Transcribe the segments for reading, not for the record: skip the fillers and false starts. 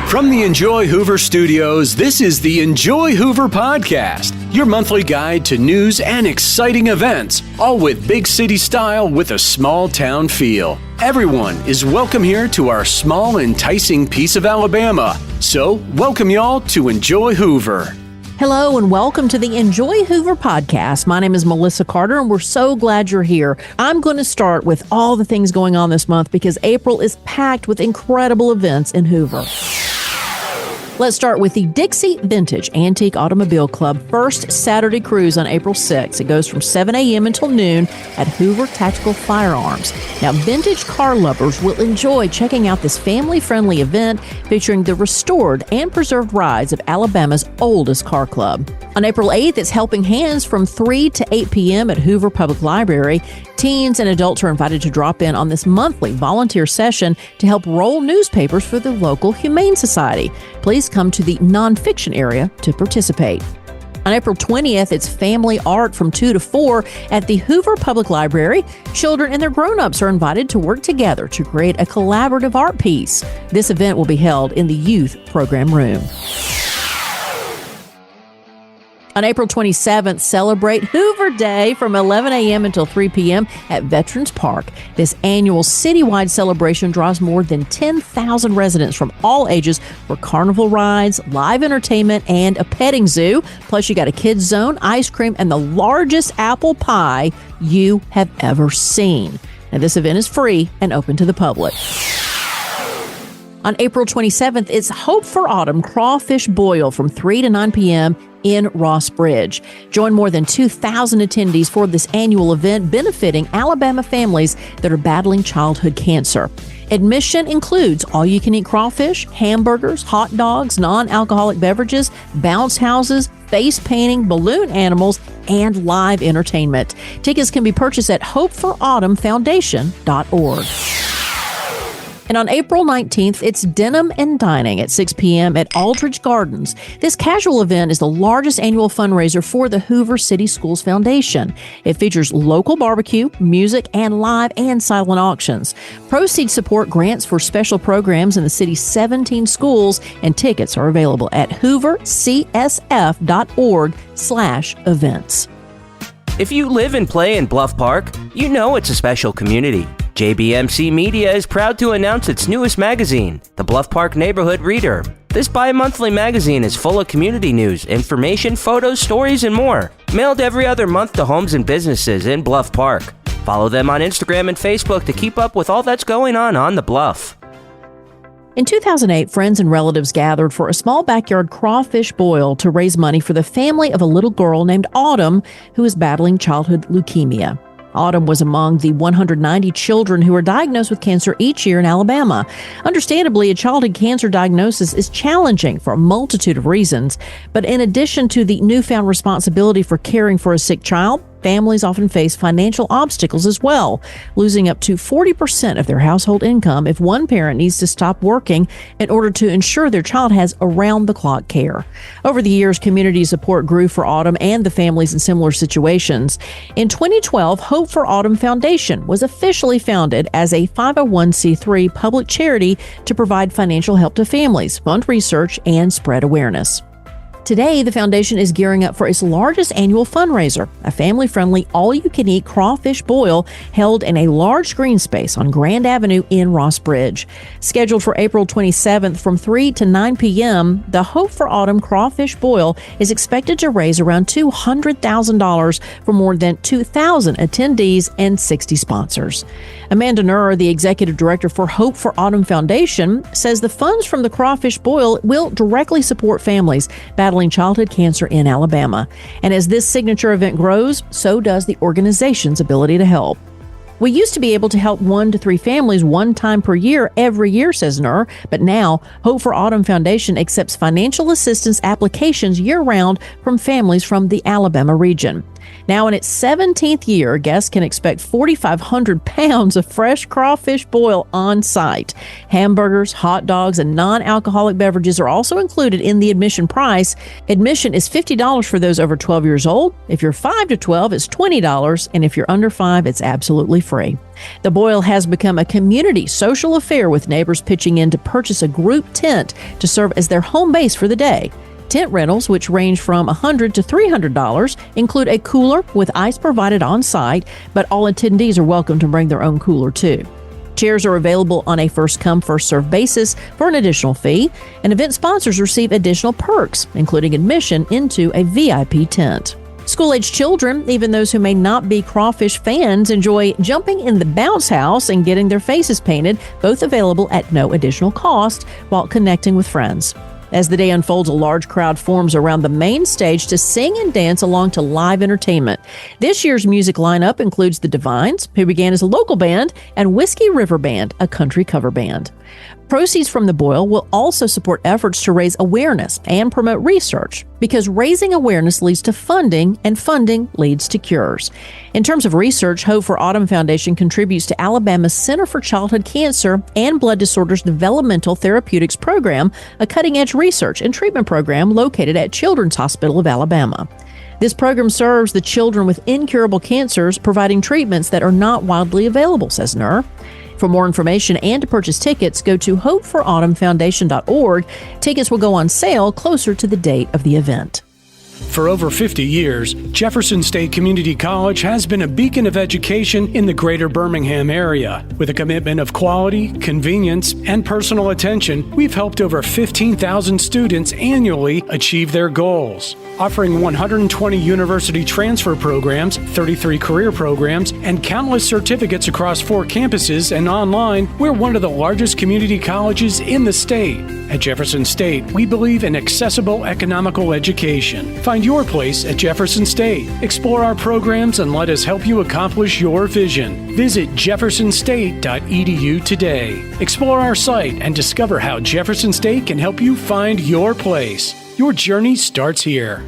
From the Enjoy Hoover Studios, this is the Enjoy Hoover Podcast, your monthly guide to news and exciting events, all with big city style with a small town feel. Everyone is welcome here to our small, enticing piece of Alabama. So, welcome y'all to Enjoy Hoover. Hello and welcome to the Enjoy Hoover Podcast. My name is Melissa Carter and we're so glad you're here. I'm going to start with all the things going on this month because April is packed with incredible events in Hoover. Let's start with the Dixie Vintage Antique Automobile Club first Saturday cruise on April 6th. It goes from 7 a.m. until noon at Hoover Tactical Firearms. Now, vintage car lovers will enjoy checking out this family-friendly event featuring the restored and preserved rides of Alabama's oldest car club. On April 8th, it's Helping Hands from 3 to 8 p.m. at Hoover Public Library. Teens and adults are invited to drop in on this monthly volunteer session to help roll newspapers for the local Humane Society. Please come to the nonfiction area to participate. On April 20th, it's Family Art from 2 to 4 at the Hoover Public Library. Children and their grown-ups are invited to work together to create a collaborative art piece. This event will be held in the Youth Program Room. On April 27th, celebrate Hoover Day from 11 a.m. until 3 p.m. at Veterans Park. This annual citywide celebration draws more than 10,000 residents from all ages for carnival rides, live entertainment, and a petting zoo. Plus, you got a kids zone, ice cream, and the largest apple pie you have ever seen. Now, this event is free and open to the public. On April 27th, it's Hope for Autumn Crawfish Boil from 3 to 9 p.m. in Ross Bridge. Join more than 2,000 attendees for this annual event benefiting Alabama families that are battling childhood cancer. Admission includes all-you-can-eat crawfish, hamburgers, hot dogs, non-alcoholic beverages, bounce houses, face painting, balloon animals, and live entertainment. Tickets can be purchased at hopeforautumnfoundation.org. And on April 19th, it's Denim and Dining at 6 p.m. at Aldridge Gardens. This casual event is the largest annual fundraiser for the Hoover City Schools Foundation. It features local barbecue, music, and live and silent auctions. Proceeds support grants for special programs in the city's 17 schools, and tickets are available at hoovercsf.org/events. If you live and play in Bluff Park, you know it's a special community. JBMC Media is proud to announce its newest magazine, the Bluff Park Neighborhood Reader. This bi-monthly magazine is full of community news, information, photos, stories, and more. Mailed every other month to homes and businesses in Bluff Park. Follow them on Instagram and Facebook to keep up with all that's going on the Bluff. In 2008, friends and relatives gathered for a small backyard crawfish boil to raise money for the family of a little girl named Autumn who is battling childhood leukemia. Autumn was among the 190 children who are diagnosed with cancer each year in Alabama. Understandably, a childhood cancer diagnosis is challenging for a multitude of reasons. But in addition to the newfound responsibility for caring for a sick child, families often face financial obstacles as well, losing up to 40% of their household income if one parent needs to stop working in order to ensure their child has around-the-clock care. Over the years, community support grew for Autumn and the families in similar situations. In 2012, Hope for Autumn Foundation was officially founded as a 501c3 public charity to provide financial help to families, fund research, and spread awareness. Today, the foundation is gearing up for its largest annual fundraiser, a family-friendly all-you-can-eat crawfish boil held in a large green space on Grand Avenue in Ross Bridge. Scheduled for April 27th from 3 to 9 p.m., the Hope for Autumn crawfish boil is expected to raise around $200,000 for more than 2,000 attendees and 60 sponsors. Amanda Nuhr, the executive director for Hope for Autumn Foundation, says the funds from the crawfish boil will directly support families battling childhood cancer in Alabama. And as this signature event grows, so does the organization's ability to help. We used to be able to help 1 to 3 families one time per year every year, says Nuhr, but now Hope for Autumn Foundation accepts financial assistance applications year-round from families from the Alabama region. Now, in its 17th year, guests can expect 4,500 pounds of fresh crawfish boil on site. Hamburgers, hot dogs, and non-alcoholic beverages are also included in the admission price. Admission is $50 for those over 12 years old. If you're 5 to 12, it's $20, and if you're under 5, it's absolutely free. The boil has become a community social affair, with neighbors pitching in to purchase a group tent to serve as their home base for the day. Tent rentals, which range from $100 to $300, include a cooler with ice provided on site, but all attendees are welcome to bring their own cooler too. Chairs are available on a first-come, first-served basis for an additional fee, and event sponsors receive additional perks, including admission into a VIP tent. School-age children, even those who may not be crawfish fans, enjoy jumping in the bounce house and getting their faces painted, both available at no additional cost, while connecting with friends. As the day unfolds, a large crowd forms around the main stage to sing and dance along to live entertainment. This year's music lineup includes the Divines, who began as a local band, and Whiskey River Band, a country cover band. Proceeds from the boil will also support efforts to raise awareness and promote research, because raising awareness leads to funding, and funding leads to cures. In terms of research, Hope for Autumn Foundation contributes to Alabama's Center for Childhood Cancer and Blood Disorders Developmental Therapeutics Program, a cutting-edge research and treatment program located at Children's Hospital of Alabama. This program serves the children with incurable cancers, providing treatments that are not widely available, says NER. For more information and to purchase tickets, go to hopeforautumnfoundation.org. Tickets will go on sale closer to the date of the event. For over 50 years, Jefferson State Community College has been a beacon of education in the greater Birmingham area. With a commitment of quality, convenience, and personal attention, we've helped over 15,000 students annually achieve their goals. Offering 120 university transfer programs, 33 career programs, and countless certificates across 4 campuses and online, we're one of the largest community colleges in the state. At Jefferson State, we believe in accessible, economical education. Find your place at Jefferson State. Explore our programs and let us help you accomplish your vision. Visit jeffersonstate.edu today. Explore our site and discover how Jefferson State can help you find your place. Your journey starts here.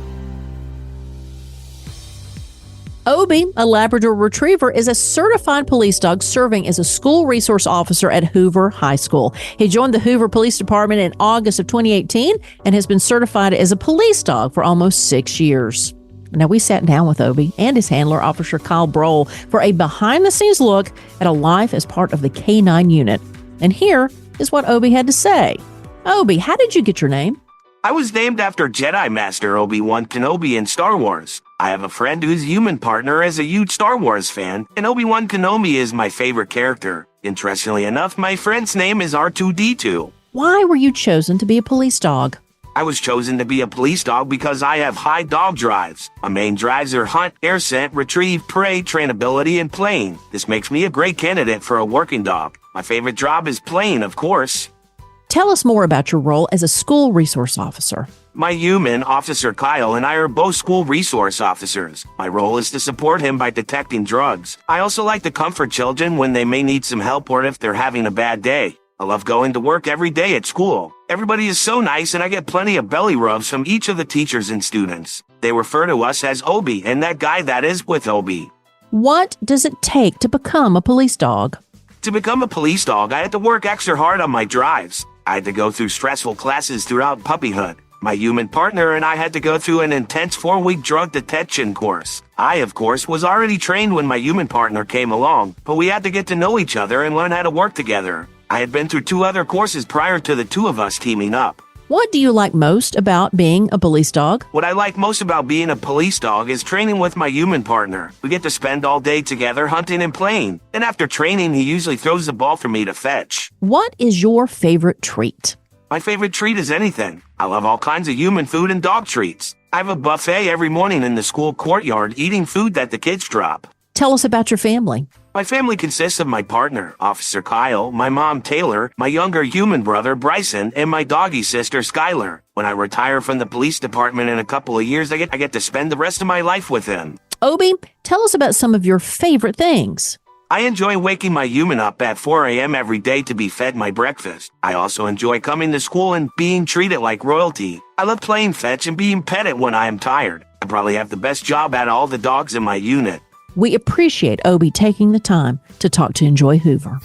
Obi, a Labrador Retriever, is a certified police dog serving as a school resource officer at Hoover High School. He joined the Hoover Police Department in August of 2018 and has been certified as a police dog for almost 6 years. Now, we sat down with Obi and his handler, Officer Kyle Brohl, for a behind-the-scenes look at a life as part of the K-9 unit. And here is what Obi had to say. Obi, how did you get your name? I was named after Jedi Master Obi-Wan Kenobi in Star Wars. I have a friend whose human partner is a huge Star Wars fan, and Obi-Wan Kenobi is my favorite character. Interestingly enough, my friend's name is R2-D2. Why were you chosen to be a police dog? I was chosen to be a police dog because I have high dog drives. My main drives are hunt, air scent, retrieve, prey, trainability, and playing. This makes me a great candidate for a working dog. My favorite job is playing, of course. Tell us more about your role as a school resource officer. My human, Officer Kyle, and I are both school resource officers. My role is to support him by detecting drugs. I also like to comfort children when they may need some help or if they're having a bad day. I love going to work every day at school. Everybody is so nice and I get plenty of belly rubs from each of the teachers and students. They refer to us as Obi and that guy that is with Obi. What does it take to become a police dog? To become a police dog, I had to work extra hard on my drives. I had to go through stressful classes throughout puppyhood. My human partner and I had to go through an intense 4-week drug detection course. I, of course, was already trained when my human partner came along, but we had to get to know each other and learn how to work together. I had been through 2 other courses prior to the 2 of us teaming up. What do you like most about being a police dog? What I like most about being a police dog is training with my human partner. We get to spend all day together hunting and playing. And after training, he usually throws the ball for me to fetch. What is your favorite treat? My favorite treat is anything. I love all kinds of human food and dog treats. I have a buffet every morning in the school courtyard eating food that the kids drop. Tell us about your family. My family consists of my partner, Officer Kyle, my mom, Taylor, my younger human brother, Bryson, and my doggy sister, Skylar. When I retire from the police department in a couple of years, I get to spend the rest of my life with him. Obi, tell us about some of your favorite things. I enjoy waking my human up at 4 a.m. every day to be fed my breakfast. I also enjoy coming to school and being treated like royalty. I love playing fetch and being petted when I am tired. I probably have the best job out of all the dogs in my unit. We appreciate Obi taking the time to talk to Enjoy Hoover.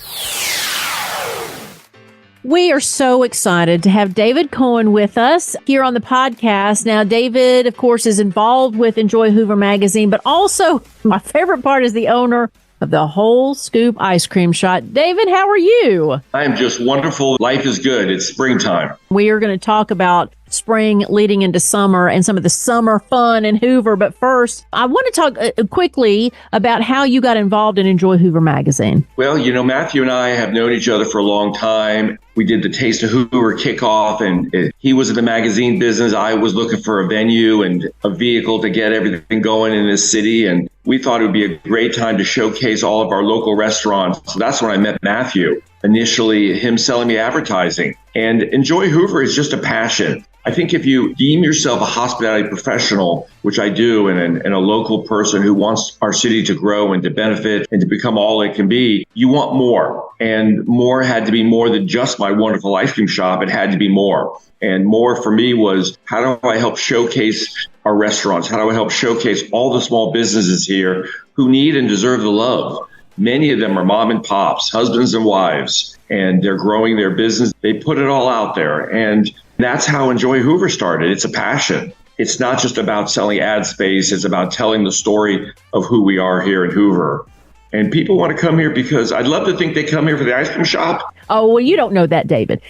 We are so excited to have David Cohen with us here on the podcast. Now, David, of course, is involved with Enjoy Hoover magazine, but also my favorite part is the owner of the Whole Scoop Ice Cream Shop. David, how are you? I am just wonderful. Life is good. It's springtime. We are going to talk about spring leading into summer and some of the summer fun in Hoover. But first, I want to talk quickly about how you got involved in Enjoy Hoover magazine. Well, Matthew and I have known each other for a long time. We did the Taste of Hoover kickoff, and he was in the magazine business. I was looking for a venue and a vehicle to get everything going in this city. And we thought it would be a great time to showcase all of our local restaurants. So that's when I met Matthew. Initially, him selling me advertising. And Enjoy Hoover is just a passion. I think if you deem yourself a hospitality professional, which I do, and a local person who wants our city to grow and to benefit and to become all it can be, you want more. And more had to be more than just my wonderful ice cream shop. It had to be more. And more for me was, how do I help showcase our restaurants? How do I help showcase all the small businesses here who need and deserve the love? Many of them are mom and pops, husbands and wives, and they're growing their business. They put it all out there. And that's how Enjoy Hoover started. It's a passion. It's not just about selling ad space. It's about telling the story of who we are here in Hoover. And people want to come here because I'd love to think they come here for the ice cream shop. Oh, well, you don't know that, David.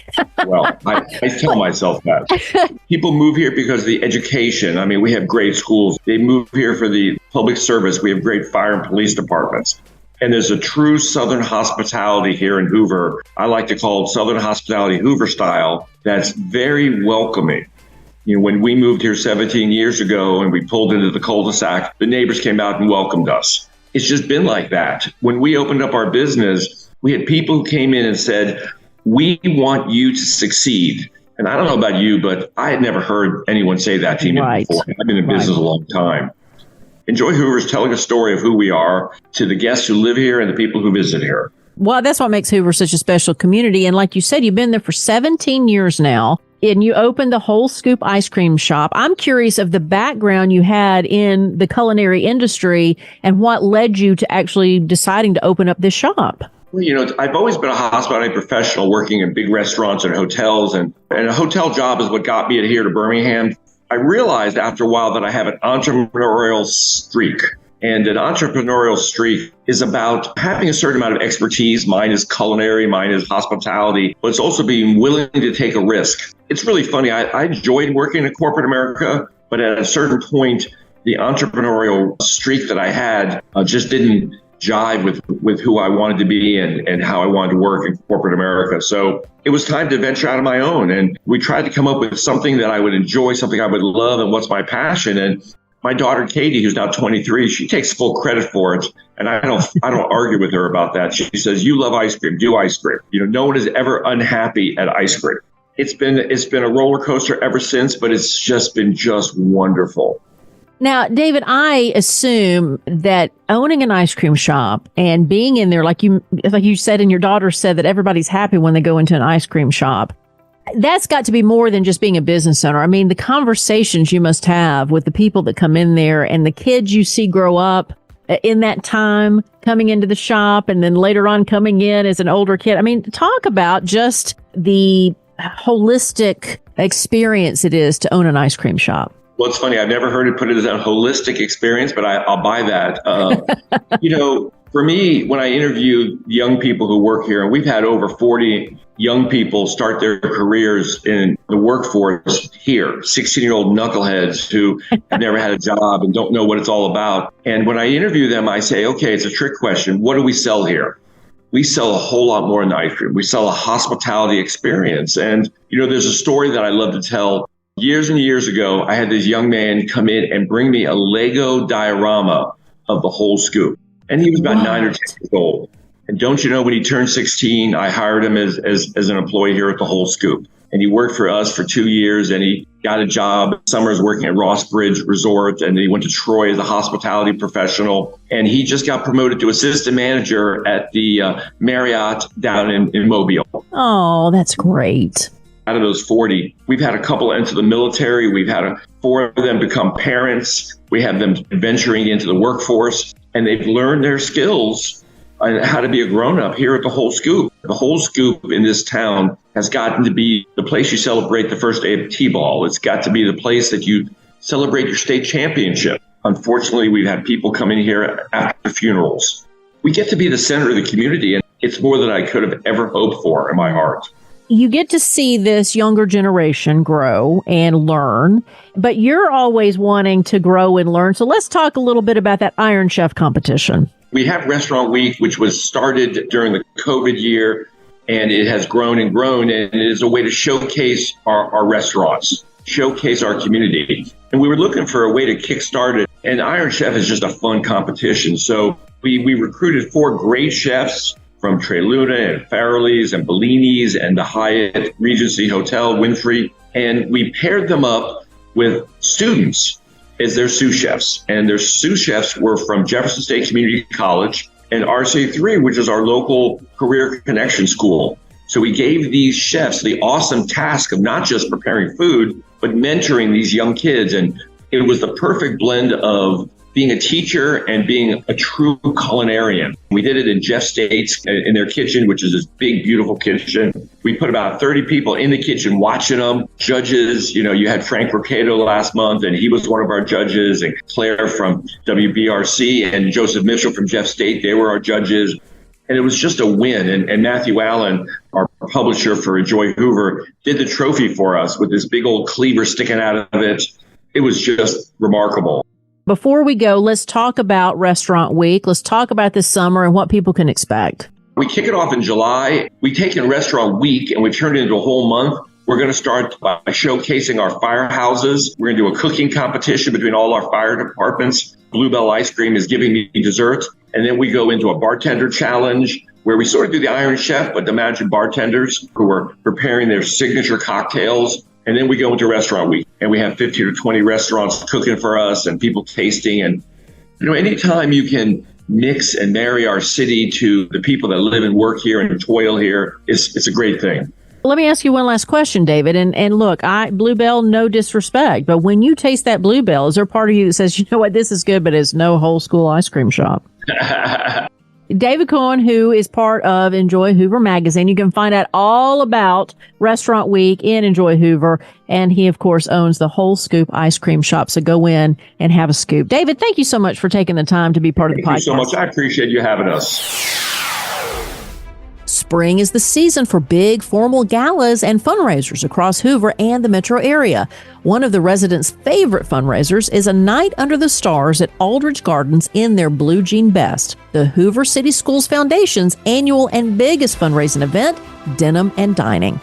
Well, I tell myself that. People move here because of the education. I mean, we have great schools. They move here for the public service. We have great fire and police departments. And there's a true Southern hospitality here in Hoover. I like to call it Southern hospitality Hoover style. That's very welcoming. When we moved here 17 years ago and we pulled into the cul-de-sac, the neighbors came out and welcomed us. It's just been like that. When we opened up our business, we had people who came in and said, "We want you to succeed." And I don't know about you, but I had never heard anyone say that to me before. I've been in business a long time. Enjoy Hoover is telling a story of who we are to the guests who live here and the people who visit here. Well, that's what makes Hoover such a special community. And like you said, you've been there for 17 years now, and you opened the Whole Scoop Ice Cream Shop. I'm curious of the background you had in the culinary industry and what led you to actually deciding to open up this shop. Well, I've always been a hospitality professional working in big restaurants and hotels, and a hotel job is what got me here to Birmingham. I realized after a while that I have an entrepreneurial streak. And an entrepreneurial streak is about having a certain amount of expertise. Mine is culinary, mine is hospitality, but it's also being willing to take a risk. It's really funny. I enjoyed working in corporate America, but at a certain point, the entrepreneurial streak that I had just didn't jive with who I wanted to be and how I wanted to work in corporate America. So it was time to venture out on my own. And we tried to come up with something that I would enjoy, something I would love, and what's my passion. And my daughter, Katie, who's now 23, she takes full credit for it. And I don't argue with her about that. She says, "You love ice cream, do ice cream." No one is ever unhappy at ice cream. It's been a roller coaster ever since, but it's just been wonderful. Now, David, I assume that owning an ice cream shop and being in there, like you said, and your daughter said that everybody's happy when they go into an ice cream shop. That's got to be more than just being a business owner. I mean, the conversations you must have with the people that come in there and the kids you see grow up in that time coming into the shop and then later on coming in as an older kid. I mean, talk about just the holistic experience it is to own an ice cream shop. Well, it's funny. I've never heard it put as a holistic experience, but I'll buy that. For me, when I interview young people who work here, and we've had over 40 young people start their careers in the workforce here, 16-year-old knuckleheads who have never had a job and don't know what it's all about. And when I interview them, I say, okay, it's a trick question. What do we sell here? We sell a whole lot more than ice cream. We sell a hospitality experience. And, there's a story that I love to tell. Years and years ago, I had this young man come in and bring me a Lego diorama of the Whole Scoop. And he was about 9 or 10 years old. And don't you know, when he turned 16, I hired him as an employee here at the Whole Scoop. and he worked for us for 2 years, and he got a job summers working at Ross Bridge Resort, and then he went to Troy as a hospitality professional, and he just got promoted to assistant manager at the Marriott down in Mobile. Oh, that's great. Out of those 40, we've had a couple enter the military. We've had 4 of them become parents. We have them venturing into the workforce, and they've learned their skills on how to be a grown-up here at the Whole Scoop. The Whole Scoop in this town has gotten to be the place you celebrate the first day of T-ball. It's got to be the place that you celebrate your state championship. Unfortunately, we've had people come in here after funerals. We get to be the center of the community, and it's more than I could have ever hoped for in my heart. You get to see this younger generation grow and learn, but you're always wanting to grow and learn. So let's talk a little bit about that Iron Chef competition. We have Restaurant Week, which was started during the COVID year, and it has grown and grown, and it is a way to showcase our restaurants, showcase our community. And we were looking for a way to kickstart it, and Iron Chef is just a fun competition. So we recruited 4 great chefs from Trey Luna and Farrelly's and Bellini's and the Hyatt Regency Hotel, Winfrey. And we paired them up with students as their sous chefs. And their sous chefs were from Jefferson State Community College and RC3, which is our local career connection school. So we gave these chefs the awesome task of not just preparing food, but mentoring these young kids. And it was the perfect blend of being a teacher and being a true culinarian. We did it in Jeff State's in their kitchen, which is this big, beautiful kitchen. We put about 30 people in the kitchen watching them. Judges, you had Frank Roccato last month, and he was one of our judges, and Claire from WBRC and Joseph Mitchell from Jeff State, they were our judges. And it was just a win. And Matthew Allen, our publisher for Enjoy Hoover, did the trophy for us with this big old cleaver sticking out of it. It was just remarkable. Before we go, let's talk about Restaurant Week. Let's talk about this summer and what people can expect. We kick it off in July. We've taken Restaurant Week and we've turned it into a whole month. We're going to start by showcasing our firehouses. We're going to do a cooking competition between all our fire departments. Bluebell Ice Cream is giving me dessert. And then we go into a bartender challenge where we sort of do the Iron Chef, but imagine bartenders who are preparing their signature cocktails. And then we go into Restaurant Week, and we have 15 or 20 restaurants cooking for us and people tasting. And, anytime you can mix and marry our city to the people that live and work here and toil here, it's a great thing. Let me ask you one last question, David. And look, Bluebell, no disrespect, but when you taste that Bluebell, is there part of you that says, you know what, this is good, but it's no whole school ice cream shop? David Cohen, who is part of Enjoy Hoover magazine. You can find out all about Restaurant Week in Enjoy Hoover. And he, of course, owns the Whole Scoop ice cream shop. So go in and have a scoop. David, thank you so much for taking the time to be part of the podcast. Thank you so much. I appreciate you having us. Spring is the season for big formal galas and fundraisers across Hoover and the metro area. One of the residents' favorite fundraisers is a night under the stars at Aldridge Gardens in their blue jean best. The Hoover City Schools Foundation's annual and biggest fundraising event, Denim and Dining.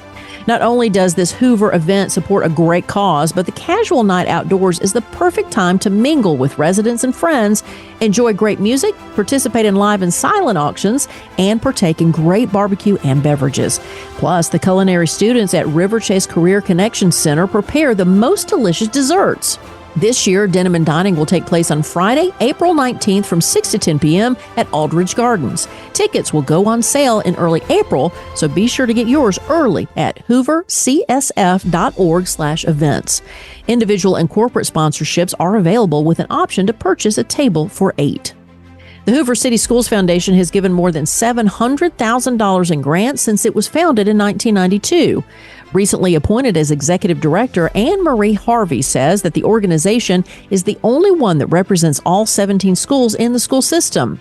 Not only does this Hoover event support a great cause, but the casual night outdoors is the perfect time to mingle with residents and friends, enjoy great music, participate in live and silent auctions, and partake in great barbecue and beverages. Plus, the culinary students at River Chase Career Connection Center prepare the most delicious desserts. This year, Denim and Dining will take place on Friday, April 19th from 6 to 10 p.m. at Aldridge Gardens. Tickets will go on sale in early April, so be sure to get yours early at hoovercsf.org/events. Individual and corporate sponsorships are available with an option to purchase a table for 8. The Hoover City Schools Foundation has given more than $700,000 in grants since it was founded in 1992. Recently appointed as executive director, Anne Marie Harvey says that the organization is the only one that represents all 17 schools in the school system.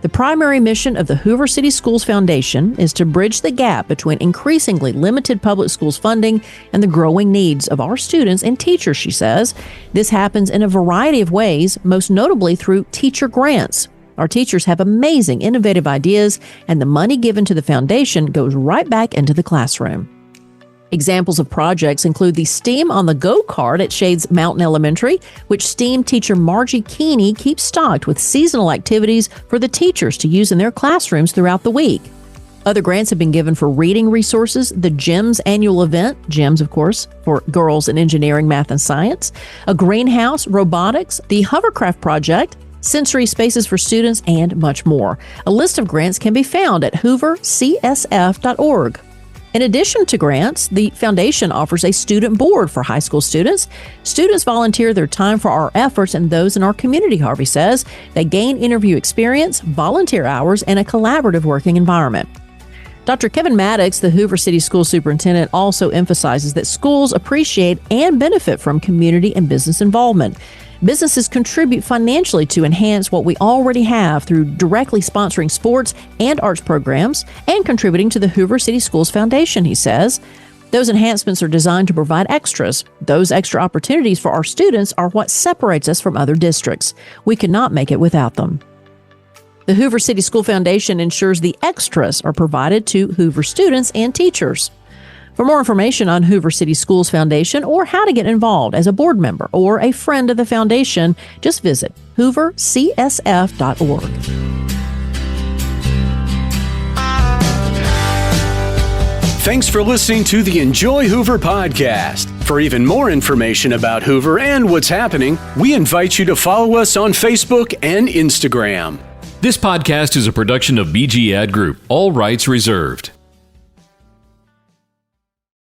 The primary mission of the Hoover City Schools Foundation is to bridge the gap between increasingly limited public schools funding and the growing needs of our students and teachers, she says. This happens in a variety of ways, most notably through teacher grants. Our teachers have amazing, innovative ideas, and the money given to the foundation goes right back into the classroom. Examples of projects include the STEAM on the Go cart at Shades Mountain Elementary, which STEAM teacher Margie Keeney keeps stocked with seasonal activities for the teachers to use in their classrooms throughout the week. Other grants have been given for reading resources, the GEMS annual event, GEMS, of course, for girls in engineering, math, and science, a greenhouse, robotics, the hovercraft project, sensory spaces for students, and much more. A list of grants can be found at hoovercsf.org. In addition to grants, the foundation offers a student board for high school students. Students volunteer their time for our efforts and those in our community, Harvey says. They gain interview experience, volunteer hours, and a collaborative working environment. Dr. Kevin Maddox, the Hoover City School Superintendent, also emphasizes that schools appreciate and benefit from community and business involvement. Businesses contribute financially to enhance what we already have through directly sponsoring sports and arts programs and contributing to the Hoover City Schools Foundation, he says. Those enhancements are designed to provide extras. Those extra opportunities for our students are what separates us from other districts. We could not make it without them. The Hoover City School Foundation ensures the extras are provided to Hoover students and teachers. For more information on Hoover City Schools Foundation or how to get involved as a board member or a friend of the foundation, just visit hoovercsf.org. Thanks for listening to the Enjoy Hoover podcast. For even more information about Hoover and what's happening, we invite you to follow us on Facebook and Instagram. This podcast is a production of BG Ad Group. All rights reserved.